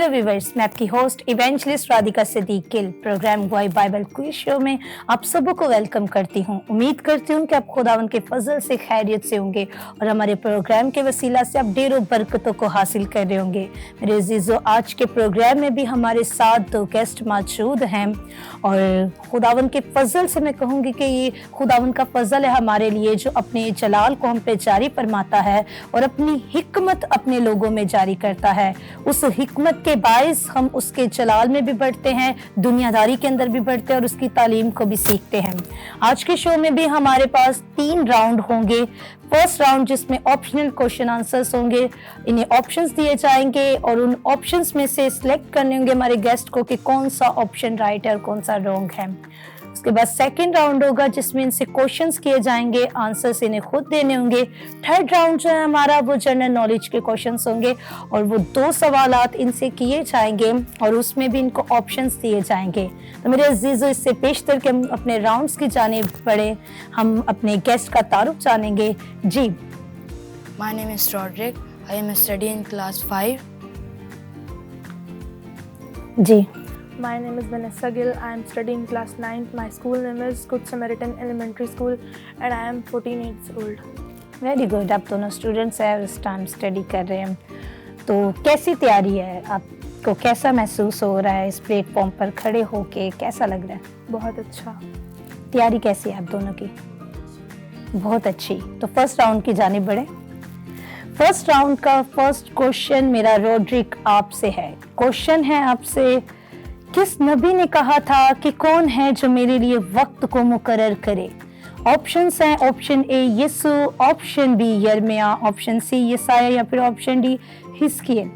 Hello viewers, मैं आपकी host evangelist Radhika Siddiq Gill program गवाई बाइबल क्विज शो में आप सबको को वेलकम करती हूँ। उम्मीद करती हूँ कि आप खुदावन के फजल से खैरियत से होंगे और हमारे प्रोग्राम के वसीला से आप ढेरों बरकतों को हासिल कर रहे होंगे। मेरे अजीजों, आज के प्रोग्राम में भी हमारे साथ 2 गेस्ट मौजूद हैं और खुदावन के फजल से मैं कहूँगी कि ये खुदावन का फजल है हमारे लिए, जो अपने जलाल को हम पे जारी फरमाता है और अपनी हिकमत अपने लोगों में जारी करता है। उस हिकमत के बायस हम उसके जलाल में भी बढ़ते हैं, दुनियादारी के अंदर भी बढ़ते हैं और उसकी तालीम को भी सीखते हैं। आज के शो में भी हमारे पास 3 राउंड होंगे। फर्स्ट राउंड जिसमें ऑप्शनल क्वेश्चन आंसर्स होंगे, इन्हें ऑप्शंस दिए जाएंगे और उन ऑप्शंस में से सिलेक्ट करने होंगे हमारे गेस्ट को कि कौन सा ऑप्शन राइट है और कौन सा रॉन्ग है। उसके बाद सेकंड राउंड होगा जिसमें इनसे क्वेश्चंस किए जाएंगे, आंसर्स इन्हें खुद देने होंगे। थर्ड राउंड जो है हमारा वो जनरल नॉलेज के क्वेश्चंस होंगे और वो 2 सवालात इनसे किए जाएंगे और उसमें भी इनको ऑप्शंस दिए जाएंगे। तो मेरे अजीजों, इससे पेशतर के हम अपने राउंड्स की जानिब बढ़े, हम अपने गेस्ट का तारुफ जानेंगे। जी, My name is Roderick. I am studying class 5. जी, My name is Vanessa Gill. I am studying class 9th. My school name is Good Samaritan Elementary School and I am 14 years old. Very good. आप दोनों students हैं और इस time study कर रहे हैं, तो कैसी तैयारी है? आपको कैसा महसूस हो रहा है इस प्लेटफॉर्म पर खड़े होके? कैसा लग रहा है? बहुत अच्छा। तैयारी कैसी है आप दोनों की? बहुत अच्छी। तो फर्स्ट राउंड की जानिब बढ़े। फर्स्ट राउंड का फर्स्ट क्वेश्चन मेरा रोड्रिक आपसे है। क्वेश्चन है आपसे, किस नबी ने कहा था कि कौन है जो मेरे लिए वक्त को मुकर्रर करे? ऑप्शंस हैं, ऑप्शन ए यीशु, ऑप्शन बी यिर्मयाह, ऑप्शन सी यसाया या फिर ऑप्शन डी हिजकिय्याह।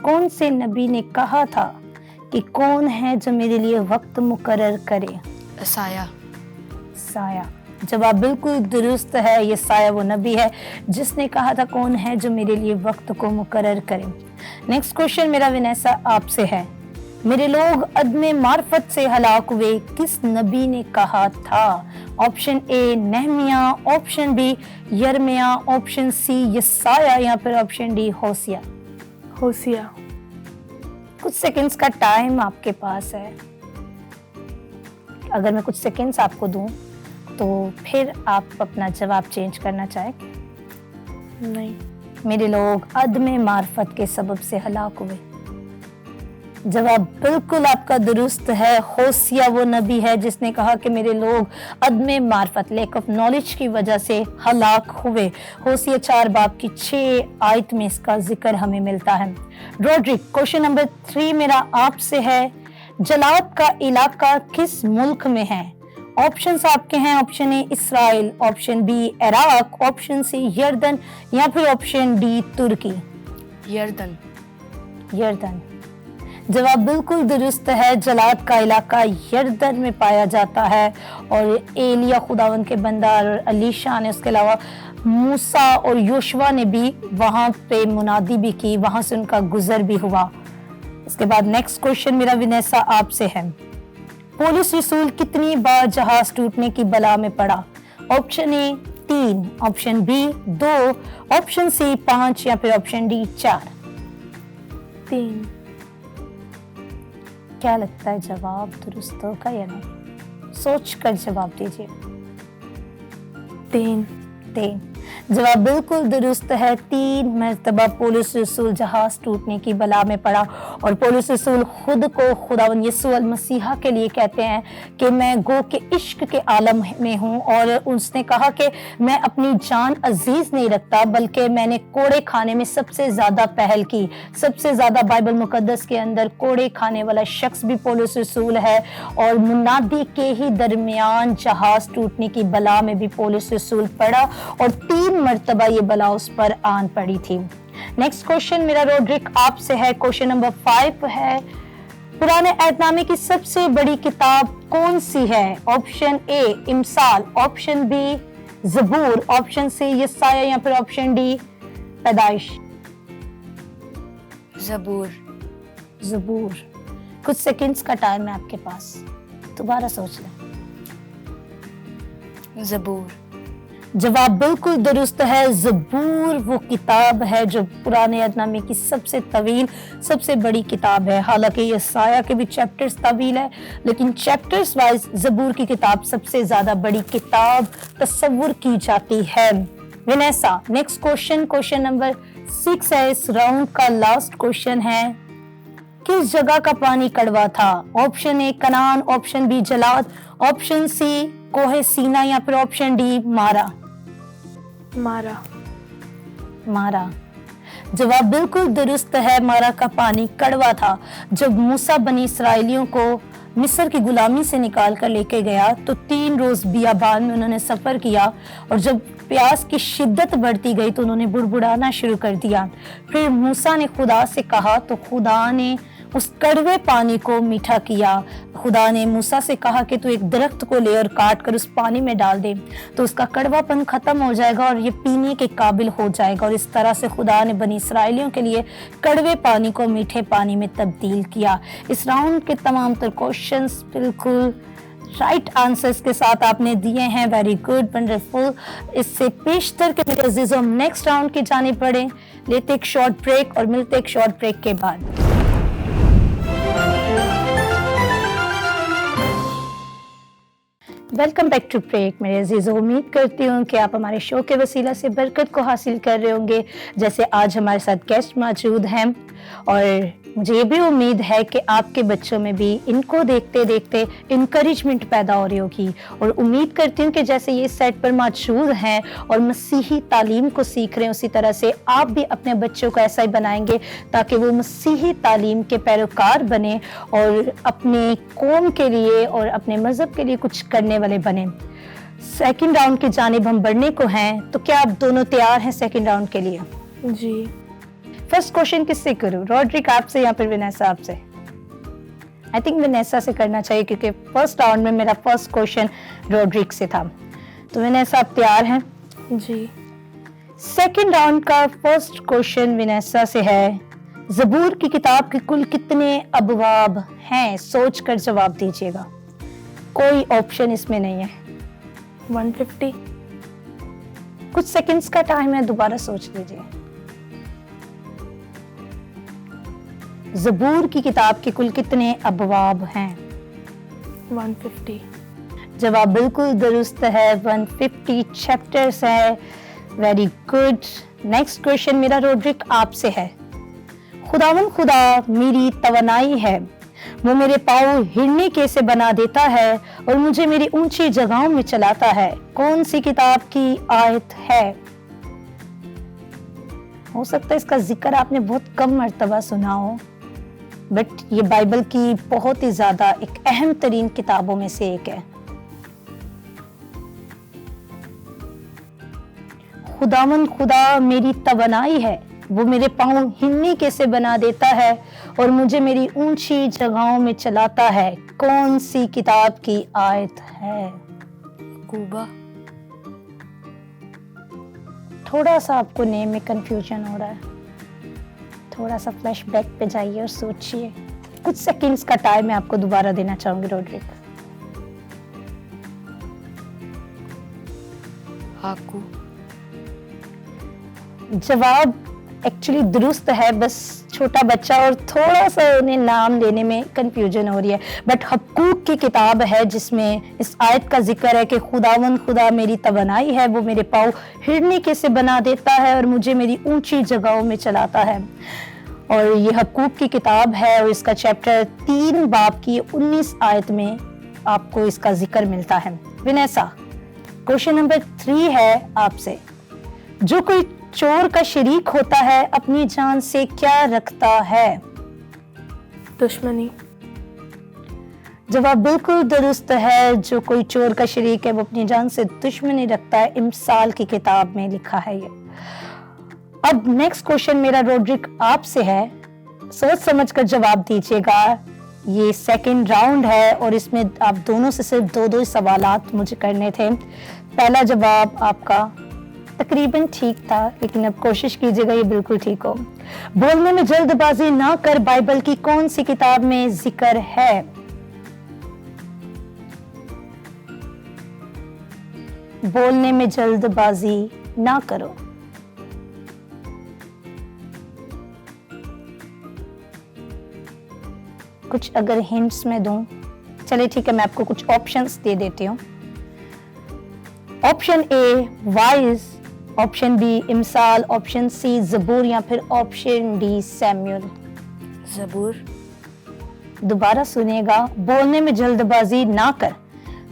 कौन से नबी ने कहा था कि कौन है जो मेरे लिए वक्त मुकर्रर करे? Isaiah. साया। जवाब बिल्कुल दुरुस्त है। ये साया वो नबी है जिसने कहा था कौन है जो मेरे लिए वक्त को मुकर्रर करे। नेक्स्ट क्वेश्चन मेरा विनेसा आपसे है, मेरे लोग अदमे मार्फत से हलाक हुए किस नबी ने कहा था? ऑप्शन ए नहमियाह, ऑप्शन बी यिर्मयाह, ऑप्शन सी यसाया या फिर ऑप्शन डी होसिया। होसिया। कुछ सेकंड्स का टाइम आपके पास है। अगर मैं कुछ सेकंड्स आपको दूं तो फिर आप अपना जवाब चेंज करना चाहें? नहीं। मेरे लोग अदमे मार्फत के सबब से हलाक हुए। जवाब बिल्कुल आपका दुरुस्त है। होसिया वो नबी है जिसने कहा कि मेरे लोग अदमे मार्फत, लैक ऑफ नॉलेज की वजह से हलाक हुए। होसिया 4 बाब की 6 आयत में इसका जिक्र हमें मिलता है। रोड्रिक, क्वेश्चन नंबर 3 मेरा आपसे है, जलाद का इलाका किस मुल्क में है? ऑप्शंस आपके हैं, option A Israel, option B Iraq, option C यर्दन या फिर ऑप्शन डी तुर्की। Yarden. यर्दन। जवाब बिल्कुल दुरुस्त है। जलाद का इलाका यर्दन में पाया जाता है और एलिया खुदावन के बंदा और अलीशा ने, उसके अलावा मूसा और योशुआ ने भी वहां पे मुनादी भी की, वहां से उनका गुजर भी हुआ। इसके बाद नेक्स्ट क्वेश्चन मेरा विनेसा आपसे है, पौलुस रसूल कितनी बार जहाज टूटने की बला में पड़ा? Option A 3, option B 2, option C 5 या फिर ऑप्शन डी 4। 3। क्या लगता है जवाब दुरुस्त होगा या नहीं? सोच कर जवाब दीजिए। 3। 3 जवाब बिल्कुल दुरुस्त है। 3 मरतबा पौलुस रसूल जहाज टूटने की बला में पड़ा और पौलुस रसूल खुद को खुदावन यीशु अल मसीहा के लिए कहते हैं कि मैं गो के इश्क के आलम में हूँ और उसने कहा कि मैं अपनी जान अजीज नहीं रखता बल्कि मैंने कोड़े खाने में सबसे ज्यादा पहल की। सबसे ज्यादा बाइबल मुकद्दस के अंदर कोड़े खाने वाला शख्स भी पौलुस रसूल है और मुनादी के ही दरमियान जहाज टूटने की बला में भी पौलुस रसूल पड़ा और 3 मर्तबा ये बला उस पर आन पड़ी थी। नेक्स्ट क्वेश्चन मेरा रोड्रिक आपसे है। क्वेश्चन नंबर 5 है, पुराने अहदनामे की सबसे बड़ी किताब कौन सी है? ऑप्शन ए इमसाल, ऑप्शन बी ज़बूर, ऑप्शन सी यसाया या फिर ऑप्शन डी पैदाइश। Zabur. ज़बूर। कुछ सेकंड्स का टाइम है आपके पास, दोबारा सोच लें। Zabur. जवाब बिल्कुल दुरुस्त है। ज़बूर वो किताब है जो पुराने अहदनामे की सबसे तवील, सबसे बड़ी किताब है। हालांकि यसाया के भी चैप्टर्स तवील है, लेकिन चैप्टर्स वाइज ज़बूर की किताब सबसे ज्यादा बड़ी किताब तस्वुर की जाती है। विनेसा, नेक्स्ट क्वेश्चन नंबर 6 है। इस राउंड का लास्ट क्वेश्चन है, किस जगह का पानी कड़वा था? ऑप्शन ए कनान, ऑप्शन बी जलाद, ऑप्शन सी कोहे सीना या फिर ऑप्शन डी मारा। मारा जवाब बिल्कुल दुरुस्त है। मारा का पानी कड़वा था। जब मूसा बनी इसराइलियों को मिस्र की गुलामी से निकाल कर लेके गया तो 3 रोज बियाबान में उन्होंने सफर किया, और जब प्यास की शिद्दत बढ़ती गई तो उन्होंने बुड़बुड़ाना शुरू कर दिया। फिर मूसा ने खुदा से कहा तो खुदा ने उस कड़वे पानी को मीठा किया। खुदा ने मूसा से कहा कि तू एक दरख्त को ले और काट कर उस पानी में डाल दे तो उसका कड़वापन खत्म हो जाएगा और ये पीने के काबिल हो जाएगा। और इस तरह से खुदा ने बनी इसराइलियों के लिए कड़वे पानी को मीठे पानी में तब्दील किया। इस राउंड के तमाम तर क्वेश्चंस बिल्कुल राइट आंसर्स के साथ आपने दिए हैं। Very good, wonderful. इससे पेशतर के मेरे अजीजों, हम नेक्स्ट राउंड की जाने पड़े। लेते एक शॉर्ट ब्रेक और मिलते एक शॉर्ट ब्रेक के बाद। वेलकम बैक टू ब्रेक मेरे अजीजों। उम्मीद करती हूँ कि आप हमारे शो के वसीला से बरकत को हासिल कर रहे होंगे। जैसे आज हमारे साथ गेस्ट मौजूद हैं, और मुझे ये भी उम्मीद है कि आपके बच्चों में भी इनको देखते देखते इनकरेजमेंट पैदा हो रही होगी। और उम्मीद करती हूँ कि जैसे ये सेट पर मौजूद हैं और मसीही तालीम को सीख रहे हैं, उसी तरह से आप भी अपने बच्चों को ऐसा ही बनाएंगे ताकि वो मसीही तालीम के पैरोकार बने और अपने कौम के लिए और अपने मजहब के लिए कुछ करने वाले बने। सेकंड राउंड की जानिब हम बढ़ने को हैं, तो क्या आप दोनों तैयार हैं सेकंड राउंड के लिए? जी। फर्स्ट क्वेश्चन किससे करूं, रॉड्रिक आपसे या फिर विनेसा आपसे? आई थिंक विनेसा से करना चाहिए क्योंकि फर्स्ट राउंड में मेरा फर्स्ट क्वेश्चन रॉड्रिक से था। तो विनेसा आप तैयार हैं? जी। सेकंड राउंड का फर्स्ट क्वेश्चन विनेसा से है, ज़बूर की किताब के कुल कितने अबवाब हैं? सोच कर जवाब दीजिएगा, कोई ऑप्शन इसमें नहीं है। 150। कुछ सेकंड्स का टाइम है, दोबारा सोच लीजिए। ज़बूर की किताब के कुल कितने अबवाब हैं? 150। जवाब बिल्कुल दुरुस्त है, 150 चैप्टर्स है। Very good. नेक्स्ट क्वेश्चन मेरा रॉड्रिक आपसे है, खुदावन खुदा मेरी तवनाई है, वो मेरे पाँव हिरनी के से बना देता है और मुझे मेरी ऊंची जगहों में चलाता है। कौन सी किताब की आयत है? हो सकता है इसका जिक्र आपने बहुत कम मर्तबा सुना हो, बट ये बाइबल की बहुत ही ज्यादा एक अहम तरीन किताबों में से एक है। खुदावन खुदा मेरी तवनाई है, वो मेरे पाँव हिरनी के से बना देता है और मुझे मेरी ऊंची जगहों में चलाता है। कौन सी किताब की आयत है? कूबा। थोड़ा सा आपको नेम में कंफ्यूजन हो रहा है, थोड़ा सा फ्लैशबैक पे जाइए और सोचिए। कुछ सेकंड्स का टाइम मैं आपको दोबारा देना चाहूंगी रॉड्रिक। हाकू। जवाब एक्चुअली दुरुस्त है, बस छोटा बच्चा और थोड़ा सा उन्हें नाम लेने में कंफ्यूजन हो रही है। बट हबक्कूक की किताब है जिसमें इस आयत का जिक्र है कि खुदावन खुदा मेरी तवनाई है, वो मेरे पाँव हिरनी के से बना देता है और मुझे मेरी ऊंची जगहों में चलाता है। और ये हबक्कूक की किताब है और इसका चैप्टर 3 बाब की 19 आयत में आपको इसका जिक्र मिलता है। विनेसा, क्वेश्चन नंबर 3 है आपसे, जो कोई चोर का शरीक होता है अपनी जान से क्या रखता है? दुश्मनी। जवाब बिल्कुल दुरुस्त है, जो कोई चोर का शरीक है वो अपनी जान से दुश्मनी रखता है। इमसाल की किताब में लिखा है ये। अब नेक्स्ट क्वेश्चन मेरा रॉड्रिक आपसे है, सोच समझ कर जवाब दीजिएगा। ये सेकंड राउंड है और इसमें आप दोनों से सिर्फ दो सवालात मुझे करने थे। पहला जवाब आपका तकरीबन ठीक था, लेकिन अब कोशिश कीजिएगा ये बिल्कुल ठीक हो। बोलने में जल्दबाजी ना कर बाइबल की कौन सी किताब में जिक्र है? बोलने में जल्दबाजी ना करो। कुछ अगर हिंट्स में दूं, चलिए ठीक है, मैं आपको कुछ ऑप्शंस दे देती हूँ। ऑप्शन ए वाइज, ऑप्शन बी इमसाल, ऑप्शन सी जबूर या फिर ऑप्शन डी सैमुअल। ज़बूर। दोबारा सुनिएगा, बोलने में जल्दबाजी ना कर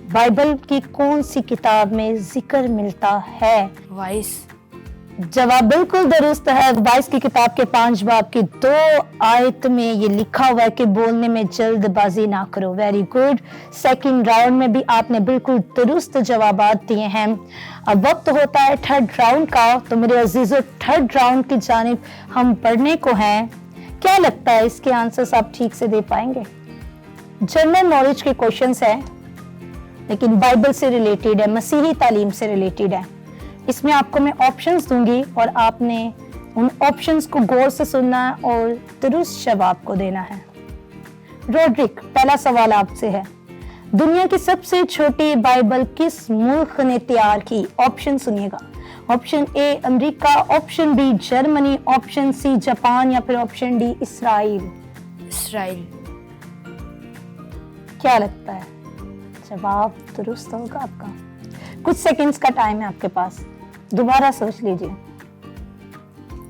बाइबल की कौन सी किताब में जिक्र मिलता है? वाइस। जवाब बिल्कुल दुरुस्त है। 22 की किताब के 5 बाब की 2 आयत में ये लिखा हुआ है कि बोलने में जल्दबाजी ना करो। Very good. सेकंड राउंड में भी आपने बिल्कुल दुरुस्त जवाबात दिए हैं। अब वक्त होता है थर्ड राउंड का, तो मेरे अजीजों थर्ड राउंड की जानिब हम पढ़ने को हैं। क्या लगता है इसके आंसर्स आप ठीक से दे पाएंगे? जनरल नॉलेज के क्वेश्चंस हैं, लेकिन बाइबल से रिलेटेड है, मसीही तालीम से रिलेटेड है। इसमें आपको मैं ऑप्शंस दूंगी और आपने उन ऑप्शंस को गौर से सुनना है और दुरुस्त जवाब को देना है। रोड्रिक, पहला सवाल आपसे है, दुनिया की सबसे छोटी बाइबल किस मुल्क ने तैयार की? ऑप्शन सुनिएगा। Option A America, option B Germany, option C Japan या फिर ऑप्शन डी इसराइल। इसराइल। क्या लगता है जवाब दुरुस्त होगा आपका? कुछ सेकंड्स का टाइम है आपके पास, दोबारा सोच लीजिए।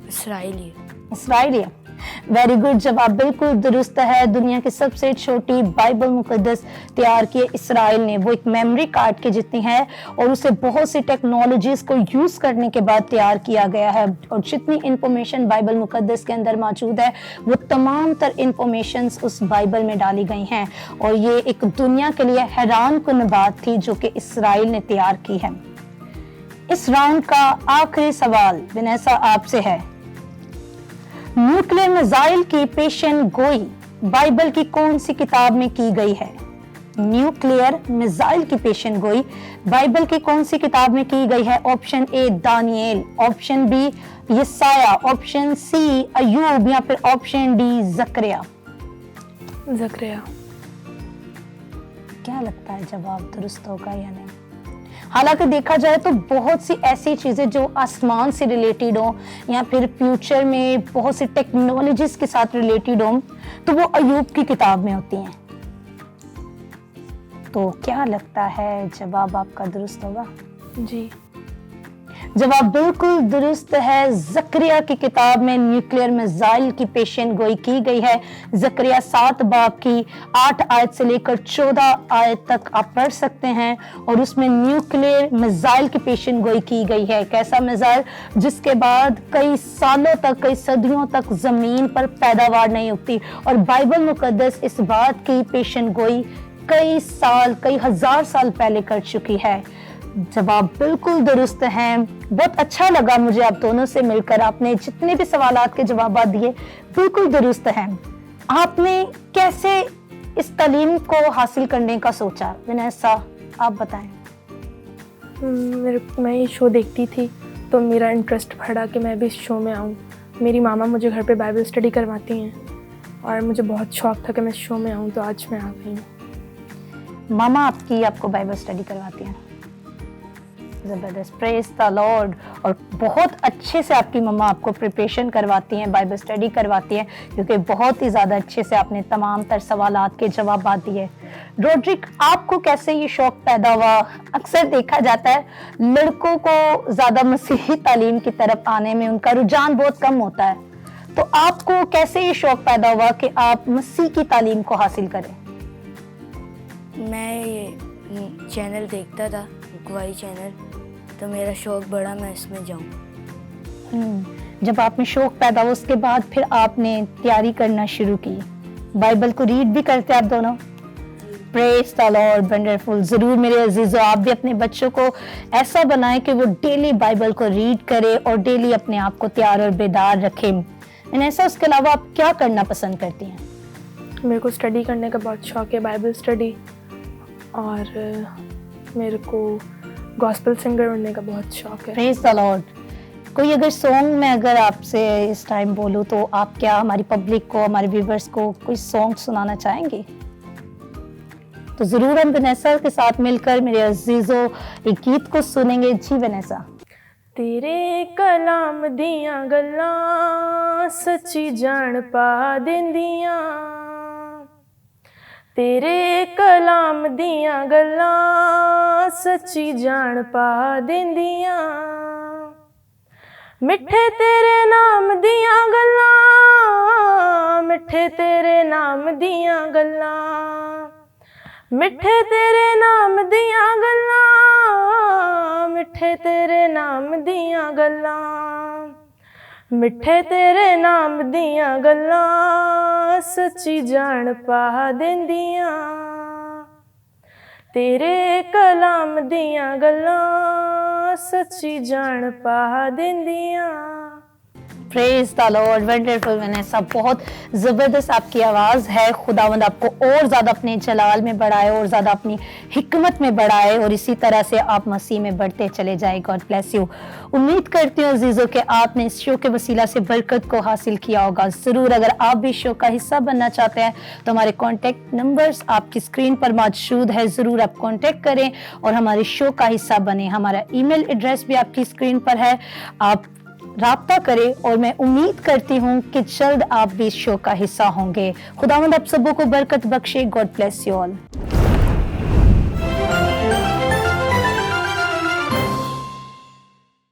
इसराइली। इसराइल। वेरी गुड, जवाब बिल्कुल दुरुस्त है। दुनिया की सबसे छोटी बाइबल मुकद्दस तैयार की इसराइल ने। वो एक मेमोरी कार्ड के जितनी है और उसे बहुत सी टेक्नोलॉजीज को यूज करने के बाद तैयार किया गया है। और जितनी इंफॉर्मेशन बाइबल मुकद्दस के अंदर मौजूद है वो तमाम तर इंफॉर्मेशन उस बाइबल में डाली गई हैं। और ये एक दुनिया के लिए हैरान कुन बात थी जो कि इसराइल ने तैयार की है। इस राउंड का आखिरी सवाल विनेसा आपसे है, न्यूक्लियर मिसाइल की पेशन गोई बाइबल की कौन सी किताब में की गई है? न्यूक्लियर मिसाइल की पेशन गोई बाइबल की कौन सी किताब में की गई है? ऑप्शन ए दानिएल, ऑप्शन बी यसाया, ऑप्शन सी अयूब या फिर ऑप्शन डी जकरिया। ज़करिया। क्या लगता है जवाब दुरुस्त होगा या नहीं? हालांकि देखा जाए तो बहुत सी ऐसी चीजें जो आसमान से रिलेटेड हो या फिर फ्यूचर में बहुत सी टेक्नोलॉजीज के साथ रिलेटेड हो तो वो अयूब की किताब में होती हैं। तो क्या लगता है जवाब आपका दुरुस्त होगा? जी। जवाब बिल्कुल दुरुस्त है। जकरिया की किताब में न्यूक्लियर मिसाइल की पेशन गोई की गई है। जकरिया 7 बाब की 8 आयत से लेकर 14 आयत तक आप पढ़ सकते हैं और उसमें न्यूक्लियर मिसाइल की पेशन गोई की गई है। कैसा मिसाइल जिसके बाद कई सालों तक, कई सदियों तक जमीन पर पैदावार नहीं उगती। और बाइबल मुकद्दस इस बात की पेशन गोई कई साल, कई हजार साल पहले कर चुकी है। जवाब बिल्कुल दुरुस्त हैं। बहुत अच्छा लगा मुझे आप दोनों से मिलकर। आपने जितने भी सवालात के जवाब दिए बिल्कुल दुरुस्त हैं। आपने कैसे इस तालीम को हासिल करने का सोचा? विनेसा, आप बताएं। मैं ये शो देखती थी तो मेरा इंटरेस्ट बढ़ा कि मैं भी इस शो में आऊँ। मेरी मामा मुझे घर पे बाइबल स्टडी करवाती हैं और मुझे बहुत शौक था कि मैं इस शो में आऊँ, तो आज मैं आ गई हूँ। मामा आपको बाइबल स्टडी करवाती हैं? जबरदस्त, प्रेज द लॉर्ड। और बहुत अच्छे से आपकी मम्मा आपको प्रिपरेशन करवाती हैं, बाइबल स्टडी करवाती हैं, क्योंकि बहुत ही ज़्यादा अच्छे से आपने तमाम तर सवालात के जवाब दिए। रोड्रिक, आपको कैसे ये शौक पैदा हुआ? अक्सर देखा जाता है लड़कों को ज़्यादा मसीही तालीम की तरफ आने में उनका रुझान बहुत कम होता है, तो आपको कैसे ये शौक पैदा हुआ कि आप मसीह की तालीम को हासिल करें? मैं ये चैनल देखता था, गवाही चैनल, तो मेरा शौक बढ़ा मैं इसमें जाऊं। जब आप में शौक पैदा हुआ उसके बाद फिर आपने तैयारी करना शुरू की। बाइबल को रीड भी करते आप दोनों? Praise the Lord, wonderful. जरूर मेरे अजीजों, आप भी अपने बच्चों को ऐसा बनाएं कि वो डेली बाइबल को रीड करे और डेली अपने आप को तैयार और बेदार रखें। ऐसा, उसके अलावा आप क्या करना पसंद करती हैं? मेरे को स्टडी करने का बहुत शौक है, बाइबल स्टडी, और मेरे को गॉस्पेल सिंगर बनने का बहुत शौक है। Praise the Lord. कोई अगर सॉन्ग में अगर आपसे इस टाइम बोलूं तो आप क्या हमारी पब्लिक को, हमारे व्यूअर्स को कोई सॉन्ग सुनाना चाहेंगे? तो जरूर हम वनेसा के साथ मिलकर मेरे अजीजों एक गीत को सुनेंगे। जी वनेसा। तेरे कलाम दियां गल्लां सच्ची जान पा देंदियां, तेरे कलाम दियां गल्लां सच्ची जान पा देंदियां, मिठे तेरे नाम दियां गल्लां, मिठे तेरे नाम दियां गल्लां, मिठे तेरे नाम दियां गल्लां, मिठे तेरे नाम दियां गल्लां, मिठे तेरे नाम दियां गल्लां सच्ची जान पा देंदियां, तेरे कलाम दियां गल्लां सच्ची जान पा देंदियां। Praise the Lord, wonderful Vanessa, बहुत ज़बरदस्त आपकी आवाज़ है। खुदावंद आपको और ज़्यादा अपने जलाल में बढ़ाए और ज़्यादा अपनी हिकमत में बढ़ाए और इसी तरह से आप मसीह में बढ़ते चले जाए। God bless you. उम्मीद करती हूँ अजीज़ों के आपने इस शो के वसीला से बरकत को हासिल किया होगा। ज़रूर अगर आप भी शो का हिस्सा बनना चाहते हैं तो हमारे कॉन्टैक्ट नंबर्स आपकी स्क्रीन पर मौजूद है। ज़रूर आप कॉन्टैक्ट करें और हमारे शो का हिस्सा बने। हमारा ईमेल एड्रेस भी आपकी स्क्रीन पर है, आप राब्ता करें और मैं उम्मीद करती हूँ कि जल्द आप भी इस शो का हिस्सा होंगे। खुदावंद आप सबों को बरकत बख्शे। God bless you all.